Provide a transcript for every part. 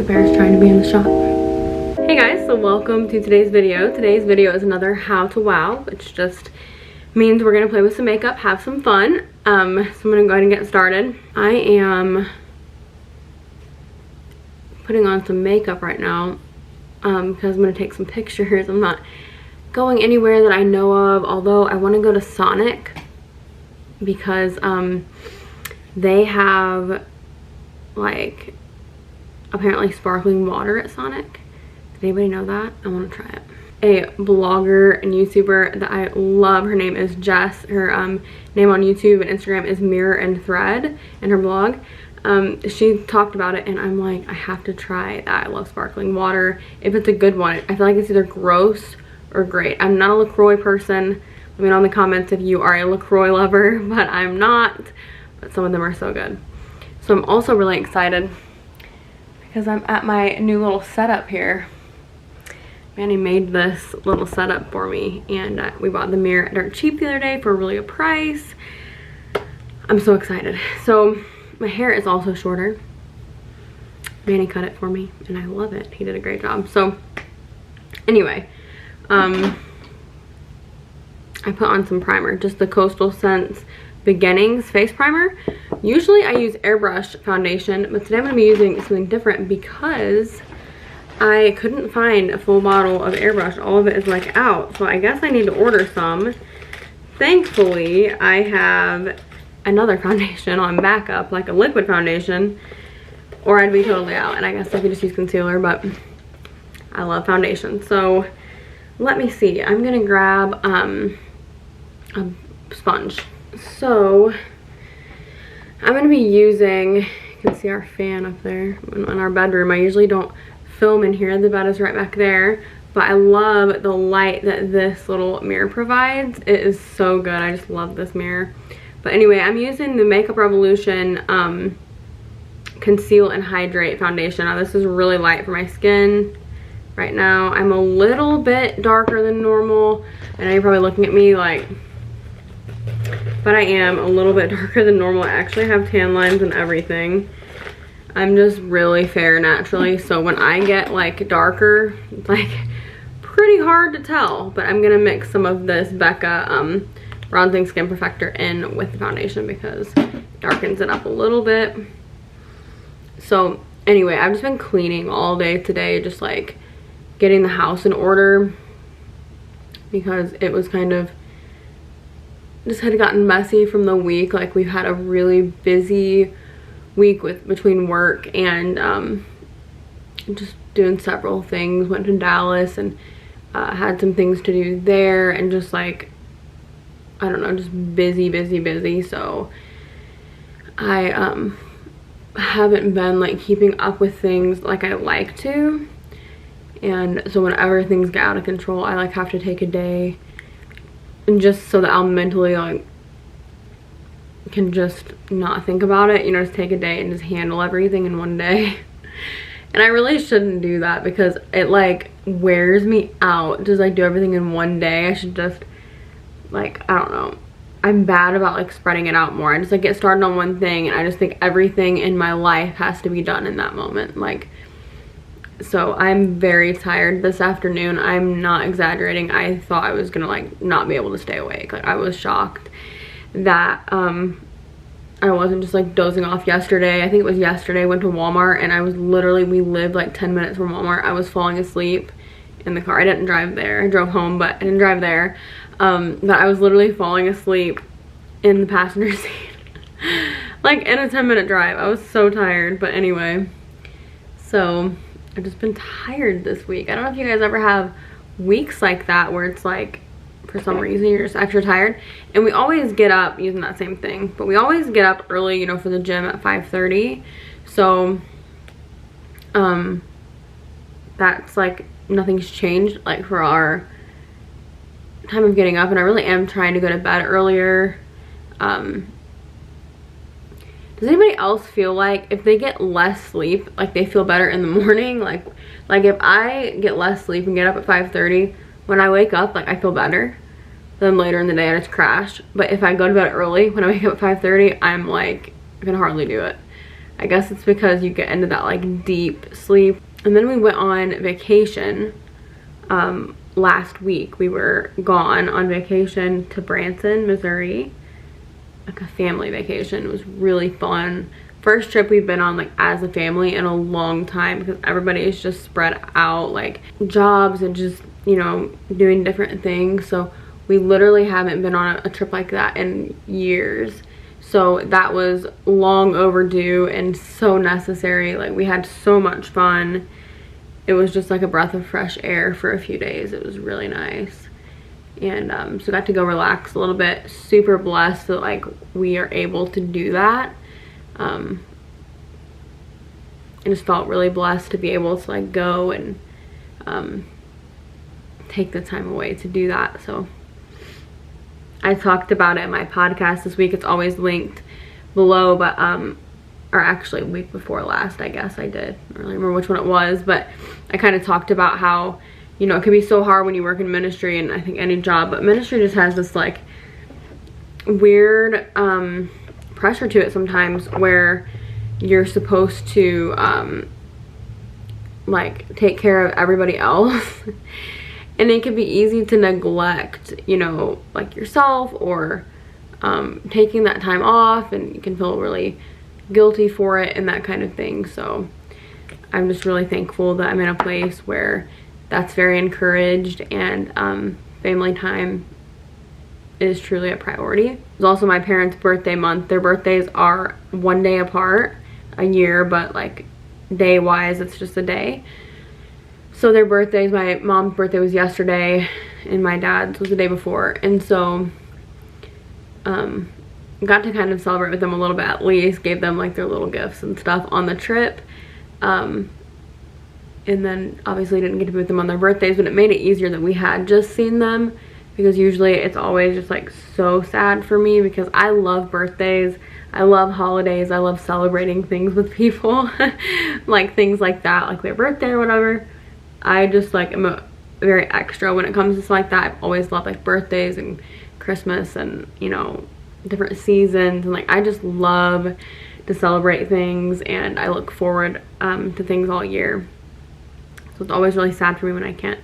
bear's trying to be in the shop. Hey guys, so welcome to today's video. Today's video is another how to wow, which just means we're gonna play with some makeup, have some fun. So I'm gonna go ahead and get started. I am putting on some makeup right now because I'm gonna take some pictures. I'm not going anywhere that I know of, although I want to go to Sonic because they have like apparently sparkling water at Sonic. Did anybody know that? I want to try it. A blogger and YouTuber that I love, her name is Jess. Her name on YouTube and Instagram is Mirror and Thread, and her blog. She talked about it and I'm like, I have to try that. I love sparkling water. If it's a good one, I feel like it's either gross or great. I'm not a LaCroix person. Let me know in the comments if you are a LaCroix lover, but I'm not. But some of them are so good. So I'm also really excited because I'm at my new little setup here. Manny made this little setup for me, and we bought the mirror dirt cheap the other day for really a price. I'm so excited. So my hair is also shorter. Manny cut it for me and I love it. He did a great job. So anyway, I put on some primer, just the Coastal Scents Beginnings face primer. Usually I use airbrush foundation, but today I'm going to be using something different because I couldn't find a full bottle of airbrush. All of it is like out, so I guess I need to order some. Thankfully, I have another foundation on backup, like a liquid foundation, or I'd be totally out, and I guess I could just use concealer, but I love foundation. So let me see, I'm gonna grab a sponge. So I'm gonna be using, you can see our fan up there in our bedroom. I usually don't film in here, the bed is right back there, but I love the light that this little mirror provides. It is so good. I just love this mirror. But anyway, I'm using the Makeup Revolution Conceal and Hydrate foundation. Now this is really light for my skin right now. I'm a little bit darker than normal. I know you're probably looking at me like, but I am a little bit darker than normal. I actually have tan lines and everything. I'm just really fair naturally, so when I get like darker, it's like pretty hard to tell. But I'm gonna mix some of this Becca Bronzing Skin Perfector in with the foundation because it darkens it up a little bit. So anyway, I've just been cleaning all day today, just like getting the house in order because it was kind of just had gotten messy from the week. Like we've had a really busy week between work and just doing several things. Went to Dallas and had some things to do there, and just like, I don't know, just busy. So I haven't been like keeping up with things like I like to, and so whenever things get out of control, I like have to take a day, and just so that I'll mentally like can just not think about it, you know, just take a day and just handle everything in one day. And I really shouldn't do that because it like wears me out, just like do everything in one day. I should just like, I don't know, I'm bad about like spreading it out more. I just like get started on one thing and I just think everything in my life has to be done in that moment. Like, so I'm very tired this afternoon. I'm not exaggerating. I thought I was gonna like not be able to stay awake. Like I was shocked that I wasn't just like dozing off yesterday. I think it was yesterday. I went to Walmart and I was literally, we lived like 10 minutes from Walmart. I was falling asleep in the car. I didn't drive there. I drove home, but I didn't drive there. But I was literally falling asleep in the passenger seat. Like in a 10-minute drive. I was so tired, but anyway. So I've just been tired this week. I don't know if you guys ever have weeks like that where it's like, for some reason you're just extra tired. And we always get up, using that same thing, but we always get up early, you know, for the gym at 5:30. So that's like, nothing's changed like for our time of getting up, and I really am trying to go to bed earlier. Does anybody else feel like if they get less sleep, like they feel better in the morning? Like if I get less sleep and get up at 5:30, when I wake up, like I feel better. Then later in the day I just crash. But if I go to bed early, when I wake up at 5:30, I'm like, I can hardly do it. I guess it's because you get into that like deep sleep. And then we went on vacation last week. We were gone on vacation to Branson, Missouri, like a family vacation. It was really fun. First trip we've been on like as a family in a long time, because everybody is just spread out, like jobs and just, you know, doing different things. So we literally haven't been on a trip like that in years. So that was long overdue and so necessary. Like, we had so much fun. It was just like a breath of fresh air for a few days. It was really nice. And so got to go relax a little bit. Super blessed that like we are able to do that. I just felt really blessed to be able to like go and take the time away to do that. So I talked about it in my podcast this week. It's always linked below, but or actually week before last, I guess I did. I don't really remember which one it was, but I kind of talked about how, you know, it can be so hard when you work in ministry, and I think any job, but ministry just has this like weird pressure to it sometimes, where you're supposed to like take care of everybody else. And it can be easy to neglect, you know, like yourself, or taking that time off, and you can feel really guilty for it and that kind of thing. So I'm just really thankful that I'm in a place where that's very encouraged, and family time is truly a priority. It's also my parents' birthday month. Their birthdays are one day apart a year, but like day wise it's just a day. So their birthdays, my mom's birthday was yesterday and my dad's was the day before, and so got to kind of celebrate with them a little bit, at least gave them like their little gifts and stuff on the trip, and then obviously didn't get to be with them on their birthdays, but it made it easier that we had just seen them, because usually it's always just like so sad for me, because I love birthdays, I love holidays, I love celebrating things with people like things like that, like their birthday or whatever. I just like am a very extra when it comes to stuff like that. I've always loved like birthdays and Christmas and, you know, different seasons, and like I just love to celebrate things, and I look forward to things all year. So it's always really sad for me when I can't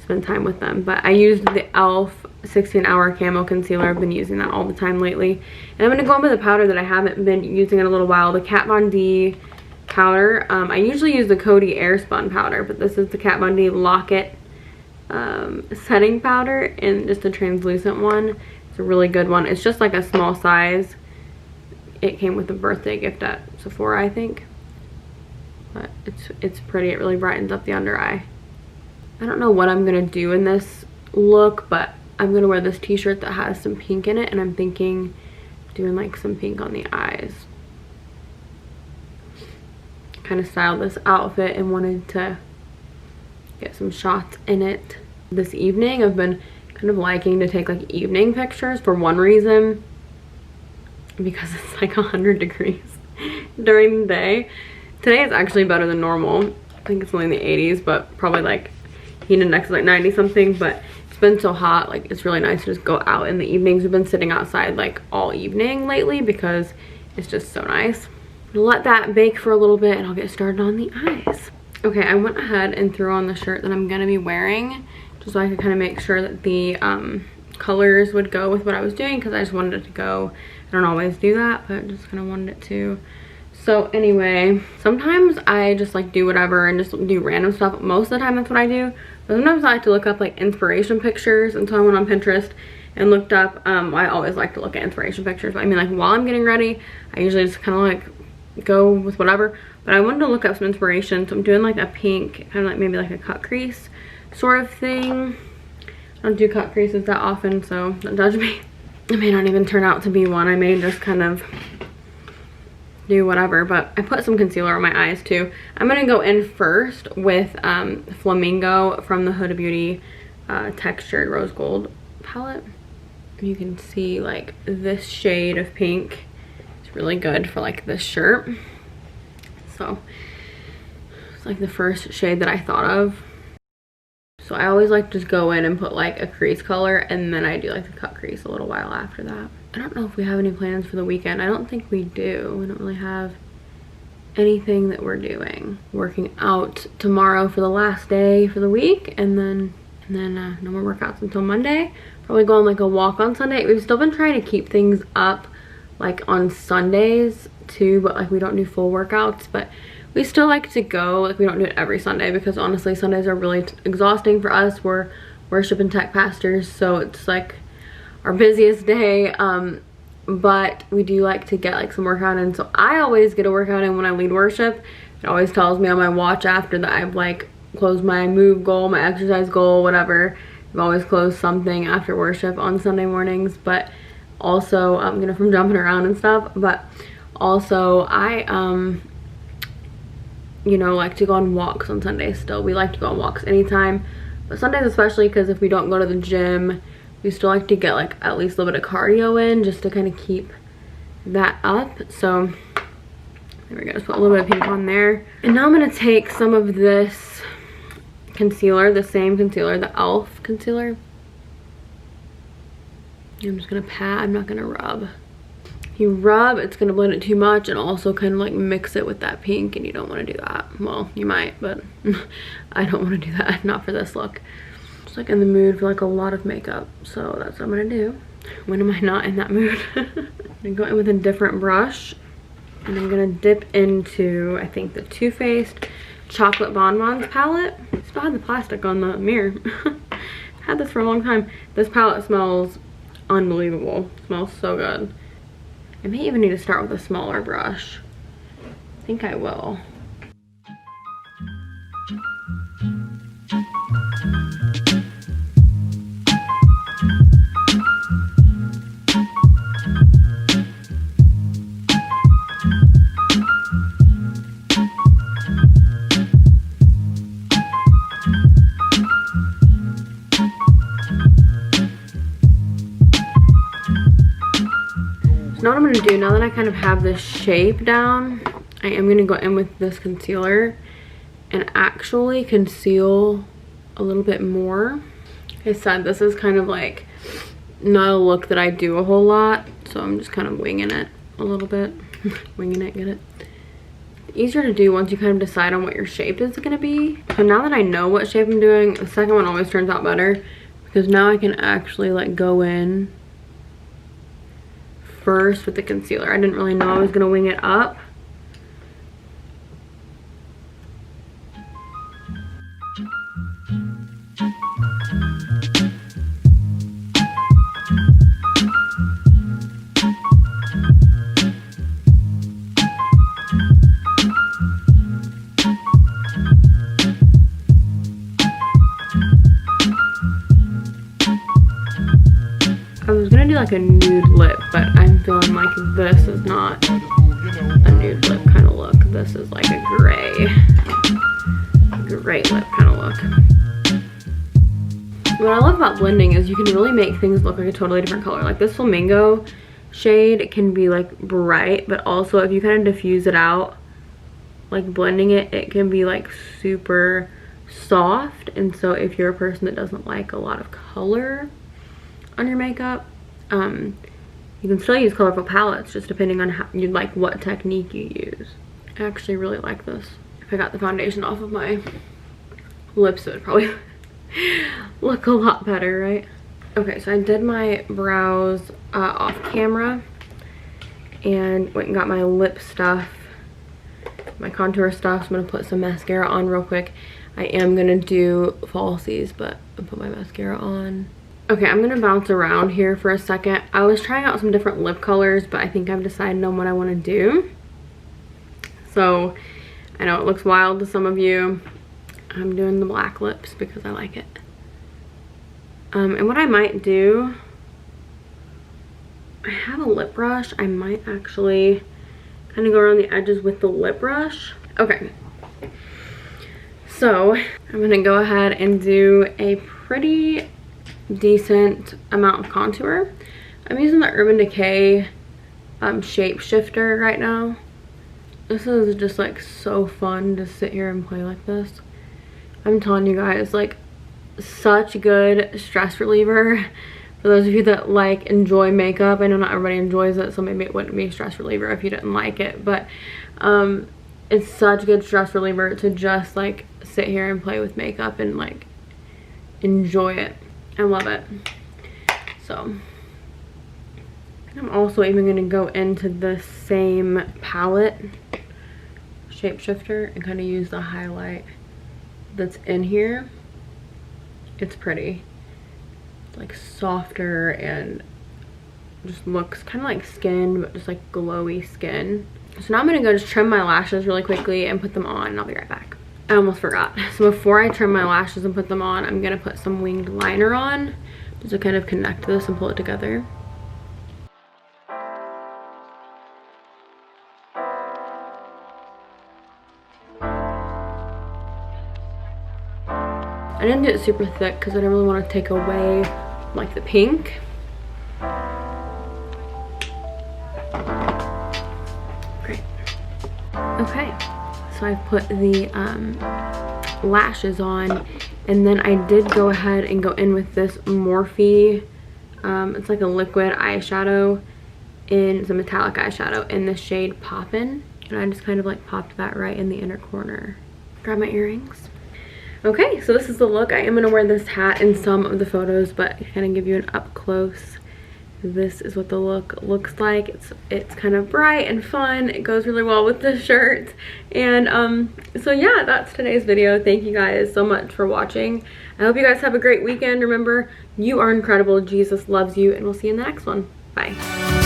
spend time with them. But I used the e.l.f. 16-hour camo concealer. I've been using that all the time lately. And I'm going to go in with a powder that I haven't been using in a little while, the Kat Von D powder. I usually use the Coty Airspun powder, but this is the Kat Von D Lock-It setting powder, and just a translucent one. It's a really good one. It's just like a small size. It came with a birthday gift at Sephora, I think. But it's pretty. It really brightens up the under eye. I don't know what I'm gonna do in this look, but I'm gonna wear this t-shirt that has some pink in it, and I'm thinking doing like some pink on the eyes. Kind of styled this outfit and wanted to get some shots in it this evening. I've been kind of liking to take like evening pictures for one reason, because it's like 100 degrees during the day. Today is actually better than normal. I think it's only in the 80s, but probably like heat index is like 90 something, but it's been so hot, like it's really nice to just go out in the evenings. We've been sitting outside like all evening lately because it's just so nice. I'll let that bake for a little bit and I'll get started on the eyes. Okay, I went ahead and threw on the shirt that I'm gonna be wearing, just so I could kind of make sure that the colors would go with what I was doing, because I just wanted it to go. I don't always do that, but just kind of wanted it to. So anyway, sometimes I just like do whatever and just do random stuff. Most of the time that's what I do. But sometimes I like to look up like inspiration pictures, and so I went on Pinterest and looked up, I always like to look at inspiration pictures, but I mean like while I'm getting ready, I usually just kind of like go with whatever. But I wanted to look up some inspiration, so I'm doing like a pink, kind of like maybe like a cut crease sort of thing. I don't do cut creases that often, so don't judge me. It may not even turn out to be one. I may just kind of do whatever, but I put some concealer on my eyes too. I'm gonna go in first with Flamingo from the Huda Beauty textured rose gold palette. You can see like this shade of pink. It's really good for like this shirt. So it's like the first shade that I thought of. So I always like to just go in and put like a crease color, and then I do like the cut crease a little while after that. I don't know if we have any plans for the weekend. I don't think we do. We don't really have anything that we're doing. Working out tomorrow for the last day for the week, and then no more workouts until Monday. Probably go on like a walk on Sunday. We've still been trying to keep things up like on Sundays too, but like we don't do full workouts, but we still like to go. Like we don't do it every Sunday because honestly Sundays are really exhausting for us. We're worship and tech pastors, so it's like our busiest day. But we do like to get like some workout in, so I always get a workout in when I lead worship. It always tells me on my watch after that I've like closed my move goal, my exercise goal, whatever. I've always closed something after worship on Sunday mornings, but also you know, from jumping around and stuff. But also I you know, like to go on walks on Sundays still. We like to go on walks anytime, but Sundays especially, because if we don't go to the gym, we still like to get like at least a little bit of cardio in just to kind of keep that up. So there we go, just put a little bit of pink on there. And now I'm gonna take some of this concealer, the same concealer, the e.l.f. concealer. I'm just gonna pat, I'm not gonna rub. If you rub, it's gonna blend it too much and also kind of like mix it with that pink, and you don't wanna do that. Well, you might, but I don't wanna do that, not for this look. Just like in the mood for like a lot of makeup, so that's what I'm gonna do. When am I not in that mood? I'm gonna go in with a different brush, and I'm gonna dip into, I think, the Too Faced Chocolate Bonbons palette. Still had the plastic on the mirror. Had this for a long time. This palette smells unbelievable. It smells so good. I may even need to start with a smaller brush. I think I will. Now what I'm going to do, now that I kind of have this shape down, I am going to go in with this concealer and actually conceal a little bit more. Like I said, this is kind of like not a look that I do a whole lot, so I'm just kind of winging it a little bit. Winging it, get it? Easier to do once you kind of decide on what your shape is going to be. So now that I know what shape I'm doing, the second one always turns out better, because now I can actually like go in first with the concealer. I didn't really know I was gonna wing it up. I was gonna do like a nude lip, but I'm feeling like this is not a nude lip kind of look. This is like a gray lip kind of look. What I love about blending is you can really make things look like a totally different color. Like this flamingo shade can be like bright, but also if you kind of diffuse it out, like blending it, it can be like super soft. And so if you're a person that doesn't like a lot of color on your makeup, you can still use colorful palettes, just depending on how you like, what technique you use. I actually really like this. If I got the foundation off of my lips, it would probably look a lot better, right? Okay, so I did my brows off camera and went and got my lip stuff, my contour stuff. So I'm gonna put some mascara on real quick. I am gonna do falsies, but I'll put my mascara on. Okay, I'm gonna bounce around here for a second. I was trying out some different lip colors, but I think I've decided on what I wanna do. So, I know it looks wild to some of you. I'm doing the black lips because I like it. And what I might do, I have a lip brush. I might actually kind of go around the edges with the lip brush. Okay. So, I'm gonna go ahead and do a pretty decent amount of contour. I'm using the Urban Decay shape shifter right now. This is just like so fun to sit here and play like this. I'm telling you guys, like, such good stress reliever. For those of you that like enjoy makeup, I know not everybody enjoys it, so maybe it wouldn't be a stress reliever if you didn't like it, but it's such a good stress reliever to just like sit here and play with makeup and like enjoy it. I love it. So I'm also even going to go into the same palette, Shapeshifter, and kind of use the highlight that's in here. It's pretty. It's like softer and just looks kind of like skin, but just like glowy skin. So now I'm going to go just trim my lashes really quickly and put them on, and I'll be right back. I almost forgot. So before I trim my lashes and put them on, I'm going to put some winged liner on just to kind of connect this and pull it together. I didn't do it super thick because I didn't really want to take away like the pink. Great. Okay, so I put the lashes on, and then I did go ahead and go in with this Morphe. It's like a liquid eyeshadow, it's a metallic eyeshadow in the shade Poppin', and I just kind of like popped that right in the inner corner. Grab my earrings. Okay, so this is the look. I am going to wear this hat in some of the photos, but to kind of give you an up close, this is what the look looks like. It's kind of bright and fun. It goes really well with the shirt. And so yeah, that's today's video. Thank you guys so much for watching. I hope you guys have a great weekend. Remember, you are incredible. Jesus loves you, and we'll see you in the next one. Bye.